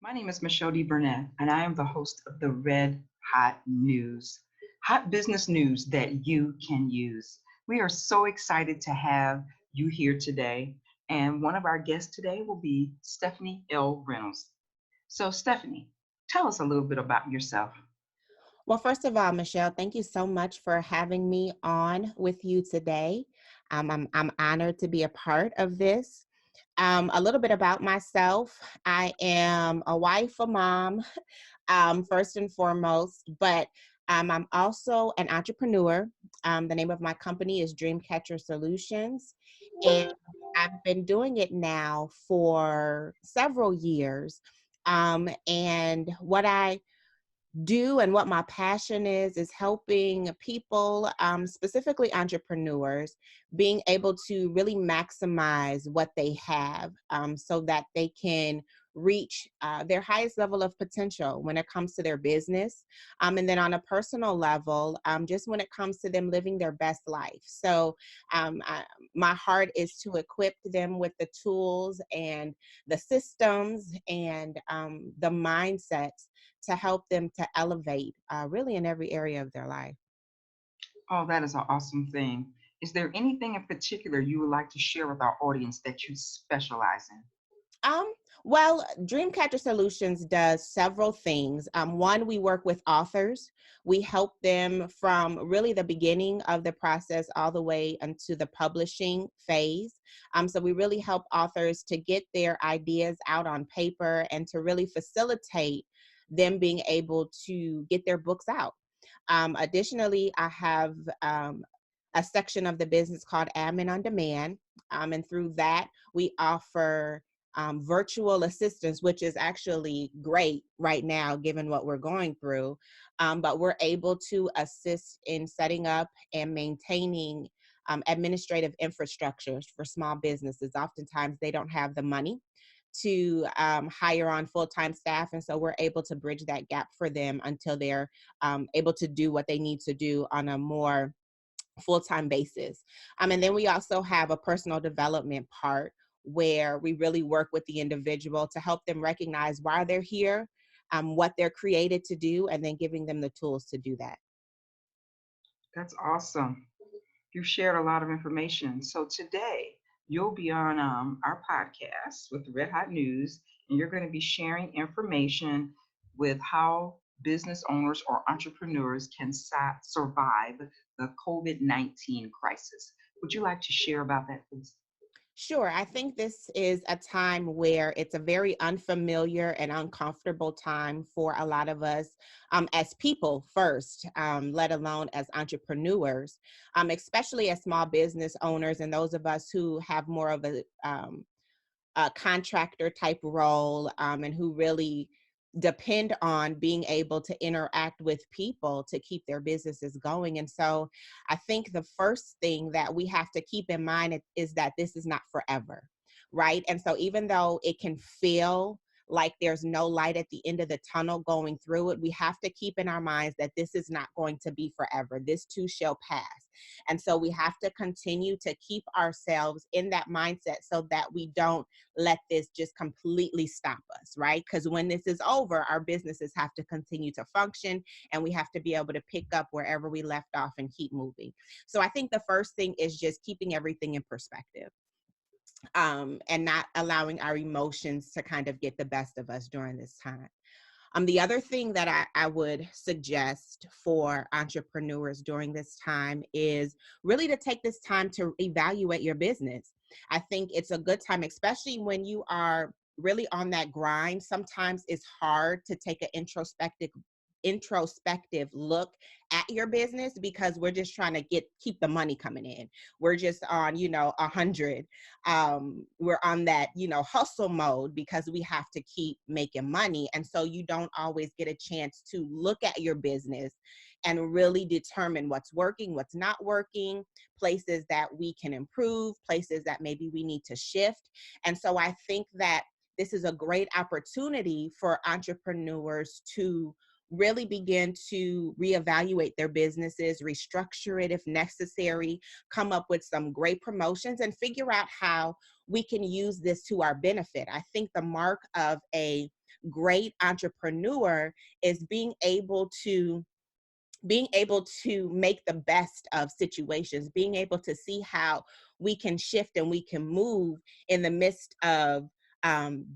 My name is Michelle Burnett, and I am the host of the Red Hot News, hot business news that you can use. We are so excited to have you here today, and one of our guests today will be Stephanie L. Reynolds. So, Stephanie, tell us a little bit about yourself. Well, first of all, Michelle, thank you so much for having me on with you today. I'm honored to be a part of this. A little bit about myself. I am a wife, a mom, first and foremost, but I'm also an entrepreneur. The name of my company is Dreamcatcher Solutions, and I've been doing it now for several years. And what I do and what my passion is helping people, specifically entrepreneurs, being able to really maximize what they have, so that they can reach their highest level of potential when it comes to their business, and then on a personal level, just when it comes to them living their best life. So my heart is to equip them with the tools and the systems and the mindsets to help them to elevate, really in every area of their life. Oh, that is an awesome thing. Is there anything in particular you would like to share with our audience that you specialize in? Um, well, Dreamcatcher Solutions does several things. One, we work with authors. We help them from really the beginning of the process all the way into the publishing phase. So we really help authors to get their ideas out on paper and to really facilitate them being able to get their books out. Additionally, I have a section of the business called Admin on Demand. And through that, we offer virtual assistance, which is actually great right now, given what we're going through. But we're able to assist in setting up and maintaining administrative infrastructures for small businesses. Oftentimes, they don't have the money to hire on full-time staff. And so we're able to bridge that gap for them until they're able to do what they need to do on a more full-time basis. And then we also have a personal development part where we really work with the individual to help them recognize why they're here, what they're created to do, and then giving them the tools to do that. That's awesome. You've shared a lot of information. So today you'll be on our podcast with Red Hot News, and you're going to be sharing information with how business owners or entrepreneurs can survive the COVID-19 crisis. Would you like to share about that, please? Sure. I think this is a time where it's a very unfamiliar and uncomfortable time for a lot of us, as people first, let alone as entrepreneurs, especially as small business owners and those of us who have more of a contractor type role, and who really depend on being able to interact with people to keep their businesses going. And so I think the first thing that we have to keep in mind is that this is not forever, right? And so even though it can feel like there's no light at the end of the tunnel going through it, we have to keep in our minds that this is not going to be forever. This too shall pass. And so we have to continue to keep ourselves in that mindset so that we don't let this just completely stop us, right? Because when this is over, our businesses have to continue to function and we have to be able to pick up wherever we left off and keep moving. So I think the first thing is just keeping everything in perspective, and not allowing our emotions to kind of get the best of us during this time. The other thing that I would suggest for entrepreneurs during this time is really to take this time to evaluate your business. I think it's a good time, especially when you are really on that grind. Sometimes it's hard to take an introspective look at your business because we're just trying to keep the money coming in. We're just on 100. We're on that hustle mode because we have to keep making money, and so you don't always get a chance to look at your business and really determine what's working, what's not working, places that we can improve, places that maybe we need to shift. And so I think that this is a great opportunity for entrepreneurs to really begin to reevaluate their businesses, restructure it if necessary, come up with some great promotions, and figure out how we can use this to our benefit. I think the mark of a great entrepreneur is being able to make the best of situations, being able to see how we can shift and we can move in the midst of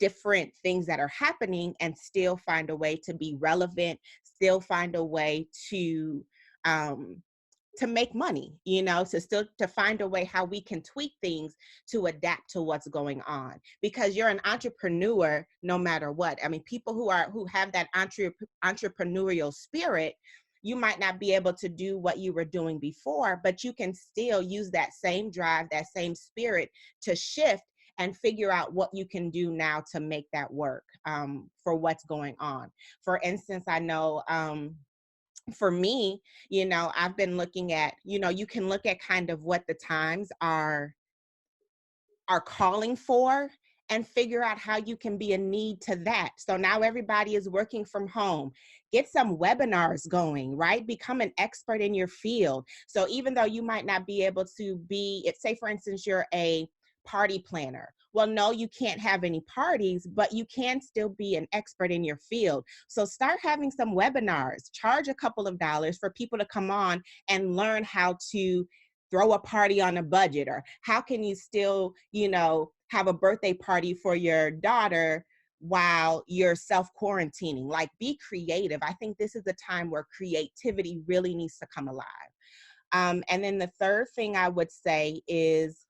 different things that are happening and still find a way to be relevant, still find a way um, to make money, to find a way how we can tweak things to adapt to what's going on. Because you're an entrepreneur no matter what. I mean, people who have that entrepreneurial spirit, you might not be able to do what you were doing before, but you can still use that same drive, that same spirit to shift and figure out what you can do now to make that work for what's going on. For instance, I know for me, I've been looking at, you can look at kind of what the times are calling for and figure out how you can be a need to that. So now everybody is working from home. Get some webinars going, right? Become an expert in your field. So even though you might not be able to say for instance, you're a party planner. Well, no, you can't have any parties, but you can still be an expert in your field. So start having some webinars, charge a couple of dollars for people to come on and learn how to throw a party on a budget, or how can you still, have a birthday party for your daughter while you're self-quarantining. Like, be creative. I think this is a time where creativity really needs to come alive. And then the third thing I would say is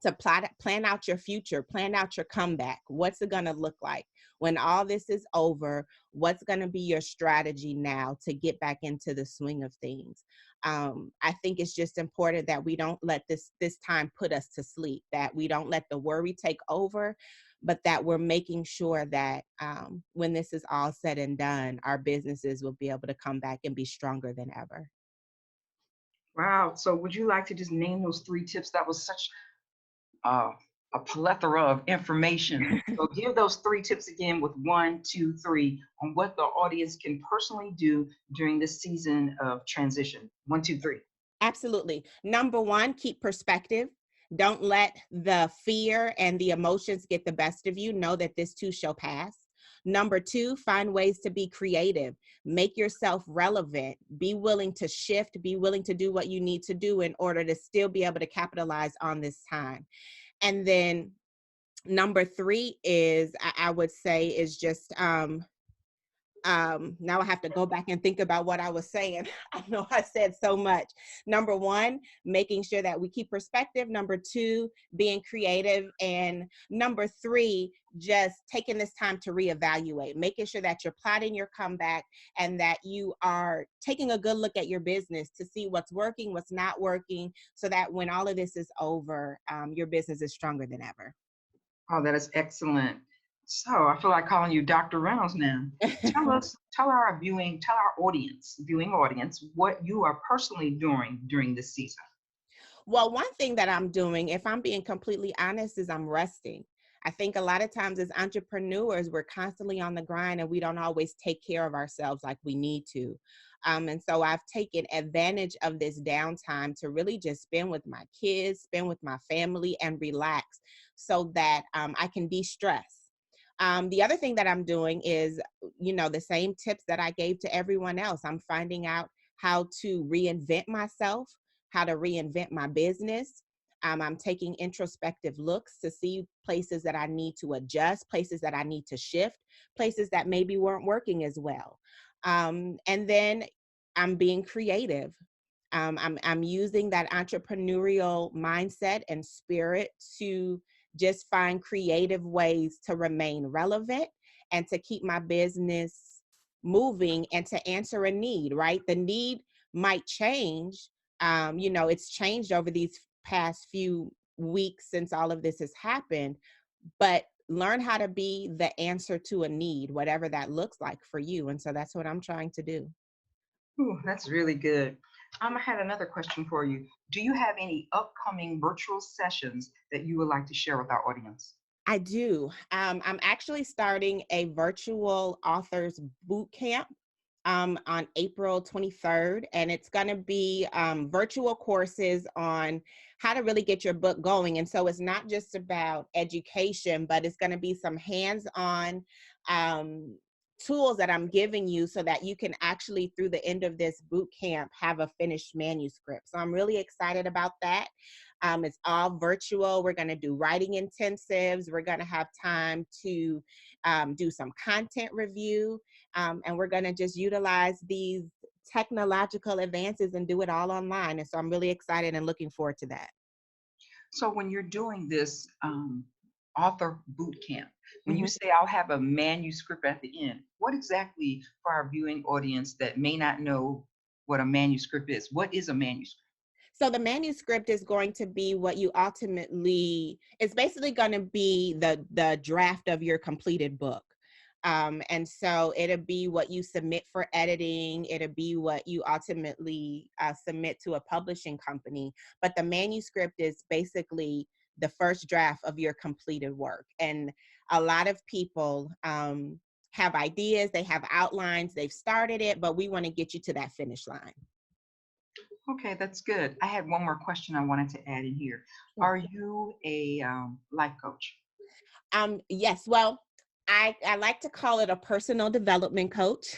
to plan out your future, plan out your comeback. What's it going to look like when all this is over? What's going to be your strategy now to get back into the swing of things? I think it's just important that we don't let this time put us to sleep, that we don't let the worry take over, but that we're making sure that when this is all said and done, our businesses will be able to come back and be stronger than ever. Wow. So would you like to just name those 3 tips? That was such uh, a plethora of information. So give those 3 tips again with 1, 2, 3 on what the audience can personally do during this season of transition. 1, 2, 3. Absolutely. Number one, keep perspective. Don't let the fear and the emotions get the best of you. Know that this too shall pass. Number two, find ways to be creative. Make yourself relevant. Be willing to shift. Be willing to do what you need to do in order to still be able to capitalize on this time. And then number three is, I would say, is just now I have to go back and think about what I was saying. I know I said so much. Number one, making sure that we keep perspective. Number two, being creative. And number three, just taking this time to reevaluate, making sure that you're plotting your comeback and that you are taking a good look at your business to see what's working, what's not working, so that when all of this is over, your business is stronger than ever. Oh, that is excellent. So I feel like calling you Dr. Reynolds now. Tell our viewing audience, what you are personally doing during this season. Well, one thing that I'm doing, if I'm being completely honest, is I'm resting. I think a lot of times as entrepreneurs, we're constantly on the grind and we don't always take care of ourselves like we need to. And so I've taken advantage of this downtime to really just spend with my kids, spend with my family, and relax so that I can de-stress. The other thing that I'm doing is, the same tips that I gave to everyone else. I'm finding out how to reinvent myself, how to reinvent my business. I'm taking introspective looks to see places that I need to adjust, places that I need to shift, places that maybe weren't working as well. And then I'm being creative. I'm using that entrepreneurial mindset and spirit to just find creative ways to remain relevant and to keep my business moving and to answer a need, right? The need might change. It's changed over these past few weeks since all of this has happened, but learn how to be the answer to a need, whatever that looks like for you. And so that's what I'm trying to do. Ooh, that's really good. I had another question for you. Do you have any upcoming virtual sessions that you would like to share with our audience? I do. I'm actually starting a virtual authors boot camp on April 23rd, and it's going to be virtual courses on how to really get your book going. And so it's not just about education, but it's going to be some hands-on um, tools that I'm giving you so that you can actually, through the end of this boot camp, have a finished manuscript. So I'm really excited about that. It's all virtual. We're going to do writing intensives. We're going to have time to do some content review. And we're going to just utilize these technological advances and do it all online. And so I'm really excited and looking forward to that. So when you're doing this author boot camp, when you Mhm. say I'll have a manuscript at the end, what exactly for our viewing audience that may not know what a manuscript is? What is a manuscript? So the manuscript is going to be what you ultimately, it's basically going to be the draft of your completed book. And so it'll be what you submit for editing. It'll be what you ultimately submit to a publishing company. But the manuscript is basically the first draft of your completed work. And a lot of people have ideas, they have outlines, they've started it, but we want to get you to that finish line. Okay, that's good. I had one more question I wanted to add in here. Sure. Are you a life coach? Yes, well, I like to call it a personal development coach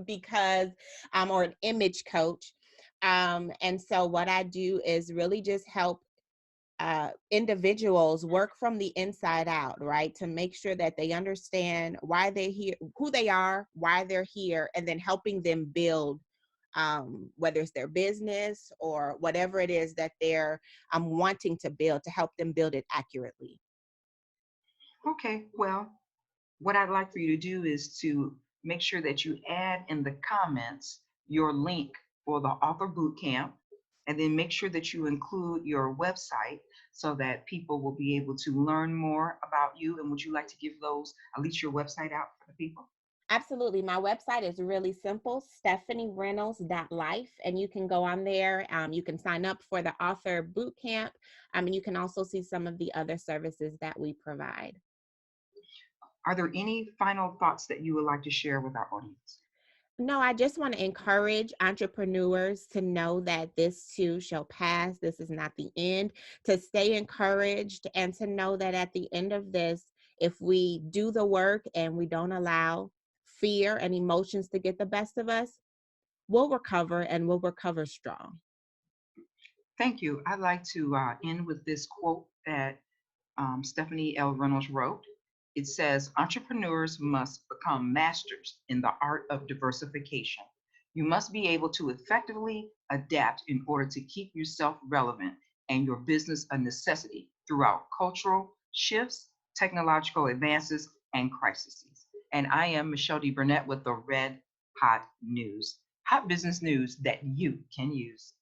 because or an image coach. And so what I do is really just help individuals work from the inside out, right? To make sure that they understand why they're here, who they are, why they're here, and then helping them build whether it's their business or whatever it is that they're wanting to build, to help them build it accurately. Okay, well, what I'd like for you to do is to make sure that you add in the comments your link for the author boot camp, and then make sure that you include your website so that people will be able to learn more about you. And would you like to give those, at least your website out for the people? Absolutely. My website is really simple, stephaniereynolds.life. And you can go on there. You can sign up for the author boot camp. And you can also see some of the other services that we provide. Are there any final thoughts that you would like to share with our audience? No, I just want to encourage entrepreneurs to know that this too shall pass. This is not the end, to stay encouraged and to know that at the end of this, if we do the work and we don't allow fear and emotions to get the best of us, we'll recover and we'll recover strong. Thank you. I'd like to end with this quote that Stephanie L. Reynolds wrote. It says, entrepreneurs must become masters in the art of diversification. You must be able to effectively adapt in order to keep yourself relevant and your business a necessity throughout cultural shifts, technological advances, and crises. And I am Michelle D. Burnett with the Red Hot News, hot business news that you can use.